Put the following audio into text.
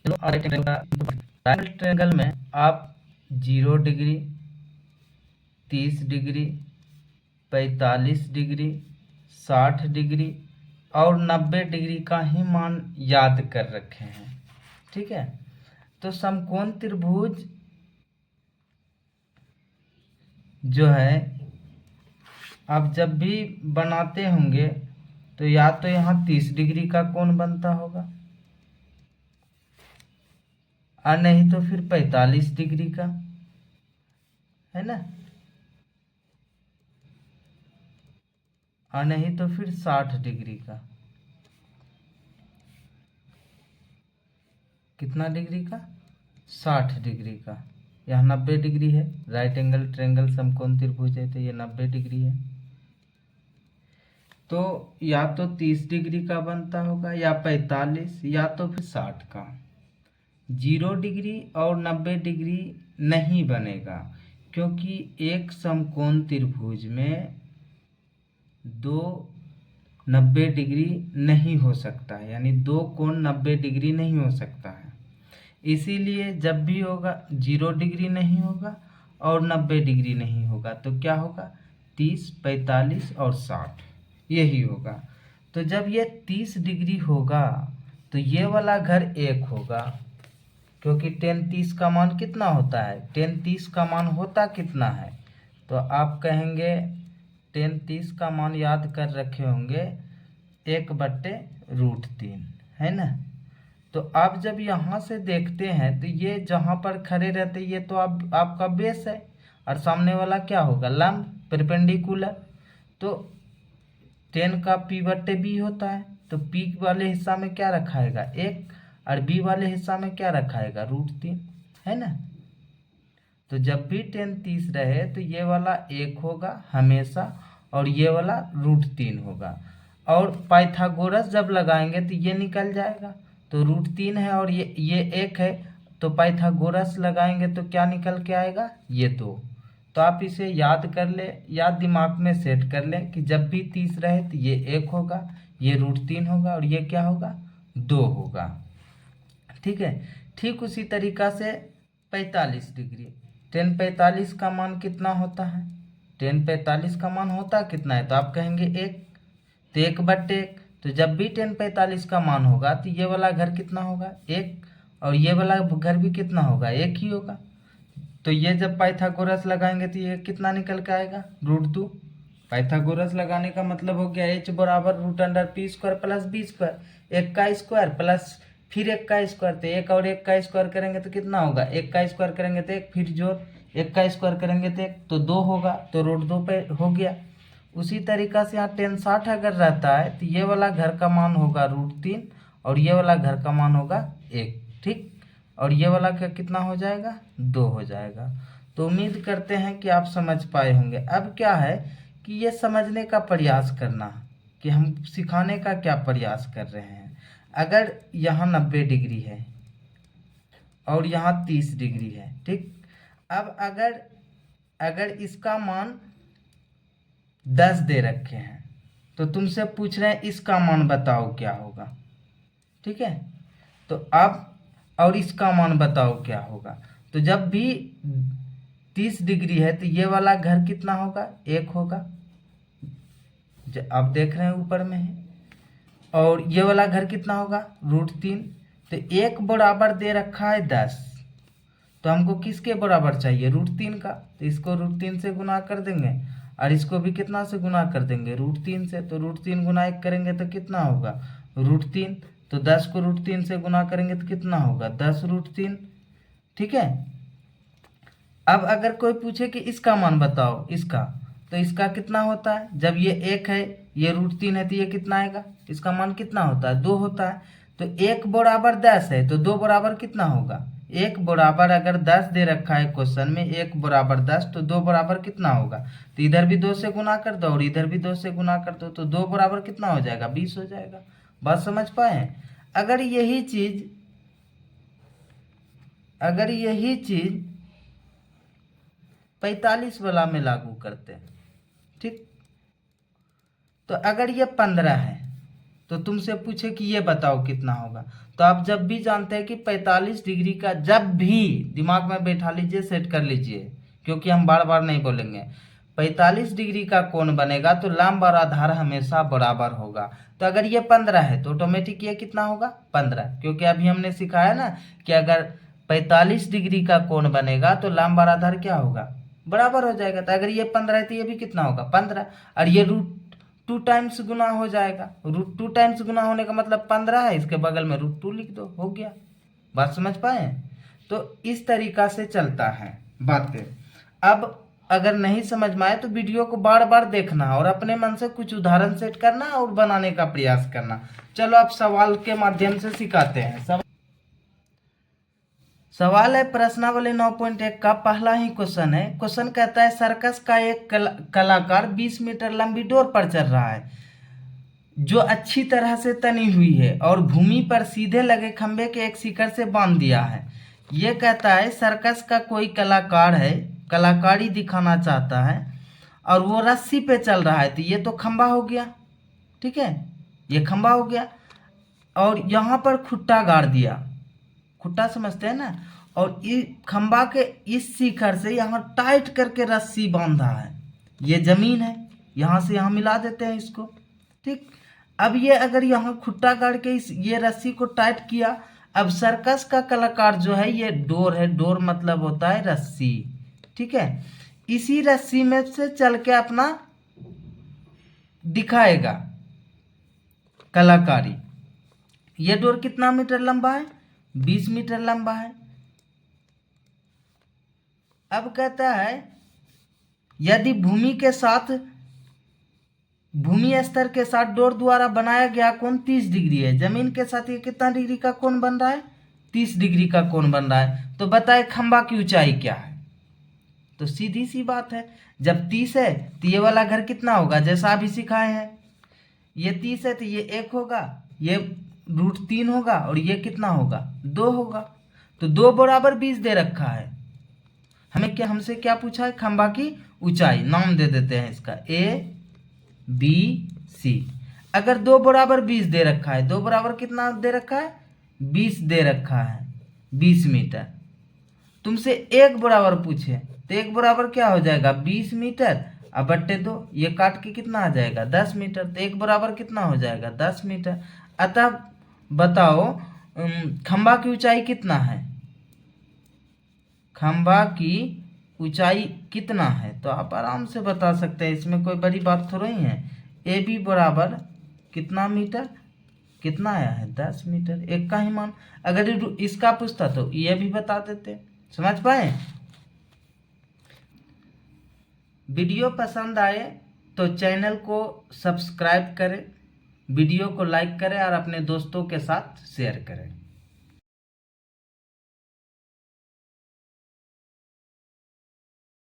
चलो right angle का right triangle में आप 0 डिग्री, 30 डिग्री, 45 डिग्री, 60 डिग्री और 90 डिग्री का ही मान याद कर रखे हैं। ठीक है, तो समकोण त्रिभुज जो है आप जब भी बनाते होंगे तो या तो यहाँ 30 डिग्री का कोण बनता होगा और नहीं तो फिर 45 डिग्री का, है ना, और नहीं तो फिर 60 डिग्री का। कितना डिग्री का? 60 डिग्री का। यहाँ 90 डिग्री है, राइट एंगल ट्रायंगल समकोण त्रिभुज है तो ये 90 डिग्री है। तो या तो 30 डिग्री का बनता होगा या 45 या तो फिर 60 का। 0 डिग्री और 90 डिग्री नहीं बनेगा क्योंकि एक समकोण त्रिभुज में दो 90 डिग्री नहीं हो सकता है, यानी दो कोण 90 डिग्री नहीं हो सकता है। इसीलिए जब भी होगा 0 डिग्री नहीं होगा और 90 डिग्री नहीं होगा तो क्या होगा? 30, 45 और 60 यही होगा। तो जब ये 30 डिग्री होगा तो ये वाला घर 1 होगा, क्योंकि 10-30 का मान कितना होता है? 10-30 का मान होता कितना है? तो आप कहेंगे 10-30 का मान याद कर रखे होंगे 1/√3, है ना। तो आप जब यहाँ से देखते हैं तो ये जहाँ पर खड़े रहते ये तो आपका बेस है और सामने वाला क्या होगा? लंब, परपेंडिकुलर। तो 10 का P/B होता है, तो P वाले हिस्सा में क्या रखाएगा? 1 और B वाले हिस्सा में क्या रखाएगा? √3, है ना। तो जब भी 10-30 रहे तो ये वाला 1 होगा हमेशा और ये वाला √3 होगा। और पाइथागोरस जब लगाएंगे तो ये निकल जाएगा, तो √3 है और ये 1 है, तो पाइथागोरस लगाएंगे तो क्या निकल के आएगा? ये 2। तो आप इसे याद कर ले या दिमाग में सेट कर लें कि जब भी 30 रहे तो ये 1 होगा, ये √3 होगा और ये क्या होगा? 2 होगा। ठीक है, ठीक उसी तरीका से 45 डिग्री। 10-45 का मान कितना होता है? 10-45 का मान होता कितना है? तो आप कहेंगे 1, तो 1/1। तो जब भी 10-45 का मान होगा तो ये वाला घर कितना होगा? 1 और ये वाला घर भी कितना होगा? 1 ही होगा। तो ये जब पाइथागोरस लगाएंगे तो ये कितना निकल के आएगा? √2। पाइथागोरस लगाने का मतलब हो गया h बराबर √p² प्लस b², 1 का स्क्वायर प्लस फिर 1 का स्क्वायर। तो 1 और 1 का स्क्वायर करेंगे तो कितना होगा? 1 का स्क्वायर करेंगे तो 1, फिर जोड़ 1 का स्क्वायर करेंगे तो 1, तो 2 होगा, तो √2 पे हो गया। उसी तरीका से यहाँ 10-60 अगर रहता है तो ये वाला घर का मान होगा √3 और ये वाला घर का मान होगा 1। ठीक, और ये वाला का कितना हो जाएगा? 2 हो जाएगा। तो उम्मीद करते हैं कि आप समझ पाए होंगे। अब क्या है कि ये समझने का प्रयास करना कि हम सिखाने का क्या प्रयास कर रहे हैं। अगर यहाँ 90 डिग्री है और यहाँ 30 डिग्री है, ठीक, अब अगर इसका मान 10 दे रखे हैं तो तुमसे पूछ रहे हैं इसका मान बताओ क्या होगा। ठीक है, तो अब और इसका मान बताओ क्या होगा। तो जब भी 30 डिग्री है तो ये वाला घर कितना होगा? 1 होगा, आप देख रहे हैं ऊपर में है। और ये वाला घर कितना होगा? √3। तो 1 बराबर दे रखा है 10, तो हमको किसके बराबर चाहिए? √3 का। तो इसको √3 से गुना कर देंगे और इसको भी कितना से गुना कर देंगे? √3 से। तो √3 गुना 1 करेंगे तो कितना होगा? √3। तो 10 को √3 से गुना करेंगे तो कितना होगा? 10√3। ठीक है, अब अगर कोई पूछे कि इसका मान बताओ इसका, तो इसका कितना होता है? जब ये 1 है, ये √3 है, तो ये कितना आएगा? इसका मान कितना होता है? 2 होता है। तो 1 बराबर 10 है तो 2 बराबर कितना होगा? 1 बराबर अगर 10 दे रखा है क्वेश्चन में, 1 बराबर 10, तो 2 बराबर कितना होगा? तो इधर भी 2 से गुना कर दो और इधर भी 2 से गुना कर दो, तो 2 बराबर कितना हो जाएगा? 20 हो जाएगा। बात समझ पाए? अगर यही चीज 45 वाला में लागू करते हैं, ठीक, तो अगर ये 15 है तो तुमसे पूछे कि ये बताओ कितना होगा, तो आप जब भी जानते हैं कि 45 डिग्री का, जब भी दिमाग में बैठा लीजिए, सेट कर लीजिए, क्योंकि हम बार बार नहीं बोलेंगे। 45 डिग्री का कोण बनेगा तो लंब और आधार हमेशा बराबर होगा। तो अगर ये 15 है तो ऑटोमेटिक ये कितना होगा 15, क्योंकि अभी हमने सिखाया ना कि अगर 45 डिग्री का कोण बनेगा तो लंब और आधार क्या होगा बराबर हो जाएगा। तो अगर ये 15 है तो ये भी कितना होगा 15, और ये √2 टाइम्स गुना हो जाएगा। √2 टाइम्स गुना होने का मतलब 15 है, इसके बगल में √2 लिख दो, हो गया। बात समझ पाए? तो इस तरीका से चलता है बातें। अब अगर नहीं समझ में आए तो वीडियो को बार बार देखना और अपने मन से कुछ उदाहरण सेट करना और बनाने का प्रयास करना। चलो अब सवाल के माध्यम से सिखाते हैं। सवाल है प्रश्नावली 9.1 का पहला ही क्वेश्चन है। क्वेश्चन कहता है सर्कस का एक कलाकार 20 मीटर लंबी डोर पर चल रहा है जो अच्छी तरह से तनी हुई है और भूमि पर सीधे लगे खंभे के एक शिखर से बांध दिया है। ये कहता है सर्कस का कोई कलाकार है, कलाकारी दिखाना चाहता है और वो रस्सी पे चल रहा है। तो ये तो खंभा हो गया, ठीक है, ये खंभा हो गया। और यहाँ पर खुट्टा गाड़ दिया, खुट्टा समझते हैं ना, और इस खंभा के इस शिखर से यहाँ टाइट करके रस्सी बांधा है। ये जमीन है, यहाँ से यहाँ मिला देते हैं इसको, ठीक। अब ये अगर यहाँ खुट्टा गाड़ के ये रस्सी को टाइट किया। अब सर्कस का कलाकार जो है ये डोर है, डोर मतलब होता है रस्सी, ठीक है। इसी रस्सी में से चल के अपना दिखाएगा कलाकारी। ये डोर कितना मीटर लंबा है 20 मीटर लंबा है। अब कहता है यदि भूमि स्तर के साथ डोर द्वारा बनाया गया कोण 30 डिग्री है, जमीन के साथ ये कितना डिग्री का कोण बन रहा है 30 डिग्री का कोण बन रहा है। तो बताए खंभा की ऊंचाई क्या है। तो सीधी सी बात है, जब 30 है तो ये वाला घर कितना होगा, जैसा अभी सिखाए हैं, ये 30 है तो ये 1 होगा, ये √3 होगा और ये कितना होगा 2 होगा। तो 2 बराबर 20 दे रखा है। हमसे क्या पूछा है, खंभा की ऊंचाई। नाम दे देते हैं इसका ABC। अगर 2 बराबर 20 दे रखा है, 2 बराबर कितना दे रखा है 20 दे रखा है, 20 मीटर। तुमसे 1 बराबर पूछे तो 1 बराबर क्या हो जाएगा 20 मीटर, अब बट्टे 2, ये काट के कितना आ जाएगा 10 मीटर। तो 1 बराबर कितना हो जाएगा 10 मीटर। अतः बताओ खंभा की ऊंचाई कितना है, खंभा की ऊंचाई कितना है। तो आप आराम से बता सकते हैं, इसमें कोई बड़ी बात थोड़ी है। AB बराबर कितना मीटर, कितना आया है 10 मीटर, एक का ही मान। अगर इसका पूछता तो ये भी बता देते। समझ पाए? वीडियो पसंद आए तो चैनल को सब्सक्राइब करें, वीडियो को लाइक करें और अपने दोस्तों के साथ शेयर करें।